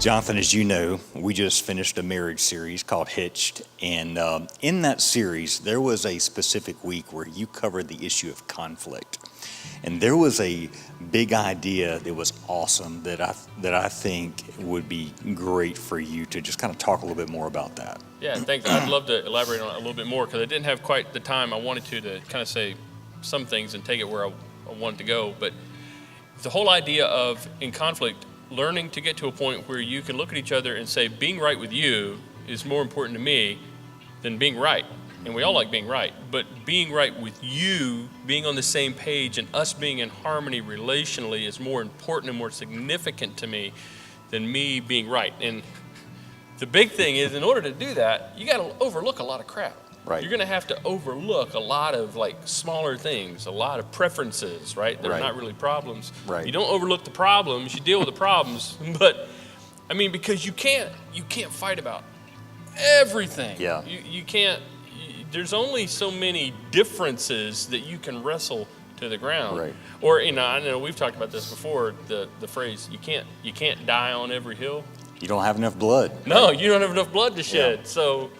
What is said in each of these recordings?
Jonathan, as you know, we just finished a marriage series called Hitched. And in that series, there was a specific week where you covered the issue of conflict. And there was a big idea that was awesome that I think would be great for you to just kind of talk a little bit more about that. Yeah, thanks. I'd love to elaborate on it a little bit more because I didn't have quite the time I wanted to kind of say some things and take it where I wanted to go. But the whole idea of, in conflict, learning to get to a point where you can look at each other and say, being right with you is more important to me than being right. And we all like being right, but being right with you, being on the same page, and us being in harmony relationally is more important and more significant to me than me being right. And the big thing is, in order to do that, you got to overlook a lot of crap. Right. You're going to have to overlook a lot of like smaller things, a lot of preferences, right? They're Right. not really problems. Right. You don't overlook the problems, you deal with the problems. But I mean, because you can't fight about everything. Yeah. You can't. There's only so many differences that you can wrestle to the ground. Right. Or I know we've talked about this before. The phrase you can't die on every hill. You don't have enough blood. No, you don't have enough blood to shed. Yeah. So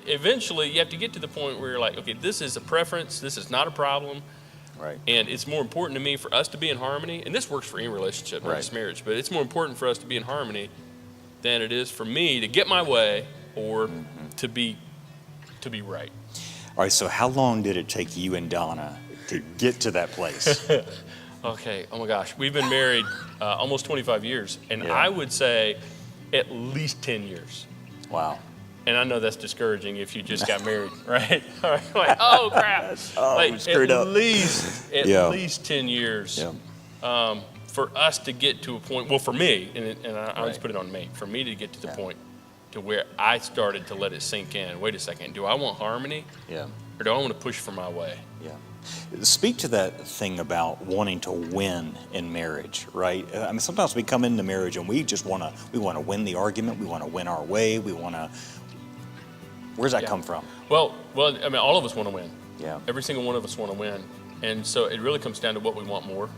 eventually you have to get to the point where you're like, okay, this is a preference. This is not a problem. Right. And it's more important to me for us to be in harmony. And this works for any relationship, not Right. just marriage. But it's more important for us to be in harmony than it is for me to get my way or to be right. All right, so how long did it take you and Donna to get to that place? Okay. Oh my gosh. We've been married almost 25 years. And Yeah. I would say at least 10 years. Wow. And I know that's discouraging if you just got married, right? Like, oh crap! Oh, we screwed up. At least 10 years Yeah. for us to get to a point. Well, for me, and I always Right. put it on me. For me to get to the Yeah. point to where I started to let it sink in. Wait a second. Do I want harmony, Yeah. or do I want to push for my way? Yeah. Speak to that thing about wanting to win in marriage, right? I mean, sometimes we come into marriage and we want to win the argument. We want to win our way. Where's that Yeah. come from? Well, I mean, all of us want to win. Yeah. Every single one of us want to win. And so it really comes down to what we want more.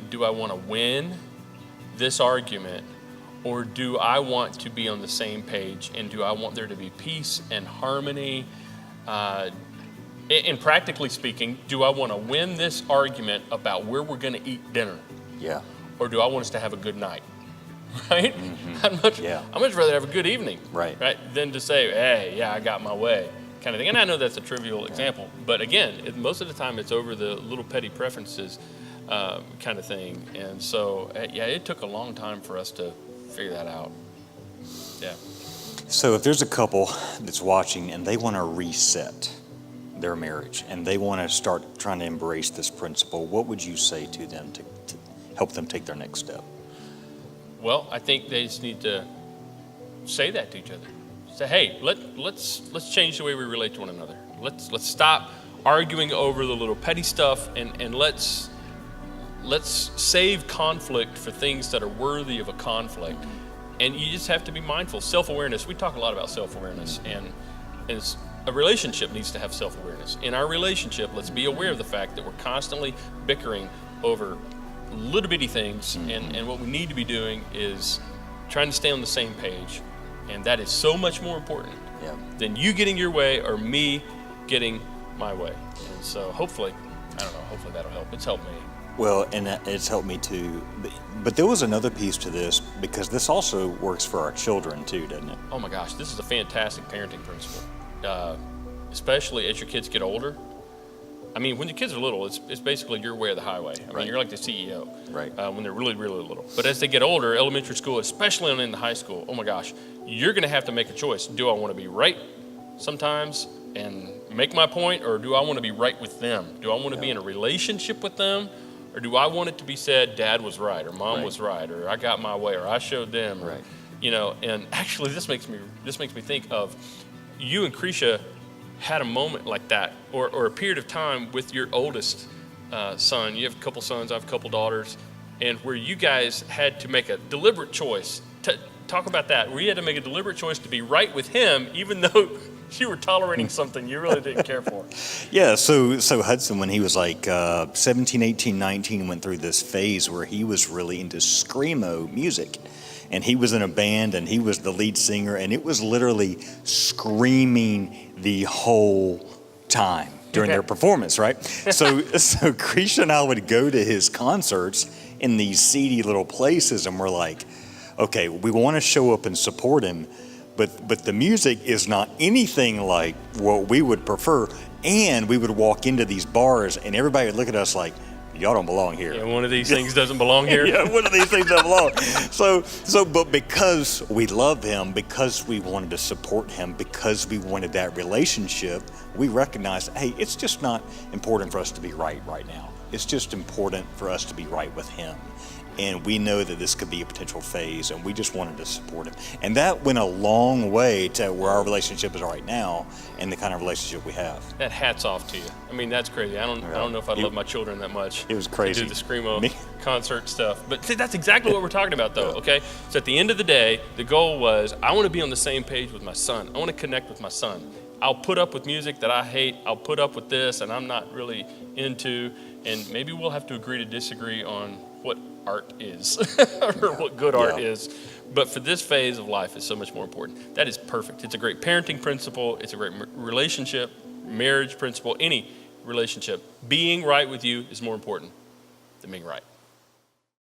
Do I want to win this argument, or do I want to be on the same page, and do I want there to be peace and harmony? And practically speaking, do I want to win this argument about where we're going to eat dinner, Yeah. or do I want us to have a good night? Right? I'd much rather have a good evening, Right. than to say, hey, yeah, I got my way, kind of thing. And I know that's a trivial example, but again, most of the time it's over the little petty preferences kind of thing. And so, yeah, it took a long time for us to figure that out. Yeah. So if there's a couple that's watching and they want to reset their marriage and they want to start trying to embrace this principle, what would you say to them to help them take their next step? Well, I think they just need to say that to each other. Say, hey, let's change the way we relate to one another. Let's stop arguing over the little petty stuff, and let's save conflict for things that are worthy of a conflict. And you just have to be mindful. Self-awareness. We talk a lot about self-awareness, and a relationship needs to have self-awareness. In our relationship, let's be aware of the fact that we're constantly bickering over little bitty things, and what we need to be doing is trying to stay on the same page, and that is so much more important than you getting your way or me getting my way. And so hopefully that'll help. It's helped me. Well, and it's helped me too. But there was another piece to this, because this also works for our children too, doesn't it? Oh my gosh, this is a fantastic parenting principle, especially as your kids get older. I mean, when your kids are little, it's basically your way or the highway. I mean, you're like the CEO Right. When they're really, really little. But as they get older, elementary school, especially in the high school, oh my gosh, you're going to have to make a choice. Do I want to be right sometimes and make my point, or do I want to be right with them? Do I want to be in a relationship with them, or do I want it to be said, Dad was right, or Mom was right, or I got my way, or I showed them, or, And actually, this makes me think of you and Krisha had a moment like that, or a period of time with your oldest son. You have a couple sons, I have a couple daughters, and where you guys had to make a deliberate choice. Talk about that, where you had to make a deliberate choice to be right with him, even though you were tolerating something you really didn't care for. Yeah, so Hudson, when he was like 17, 18, 19, went through this phase where he was really into screamo music. and he was in a band, and he was the lead singer, and it was literally screaming the whole time during their performance, right? So Krisha and I would go to his concerts in these seedy little places, and we're like, okay, we want to show up and support him, but the music is not anything like what we would prefer. And we would walk into these bars, and everybody would look at us like, y'all don't belong here. Yeah, one of these things doesn't belong here. Yeah, one of these things doesn't belong. But because we love him, because we wanted to support him, because we wanted that relationship, we recognized, hey, it's just not important for us to be right now. It's just important for us to be right with him. And we know that this could be a potential phase, and we just wanted to support him. And that went a long way to where our relationship is right now and the kind of relationship we have. That hat's off to you. I mean, that's crazy. I don't know if I'd love my children that much. It was crazy. To do the Screamo concert stuff. But see, that's exactly what we're talking about, though, okay? So at the end of the day, the goal was, I want to be on the same page with my son. I want to connect with my son. I'll put up with music that I hate. I'll put up with this, and I'm not really into. And maybe we'll have to agree to disagree on what art is or what good art is. But for this phase of life, it's so much more important. That is perfect. It's a great parenting principle. It's a great relationship, marriage principle, any relationship. Being right with you is more important than being right.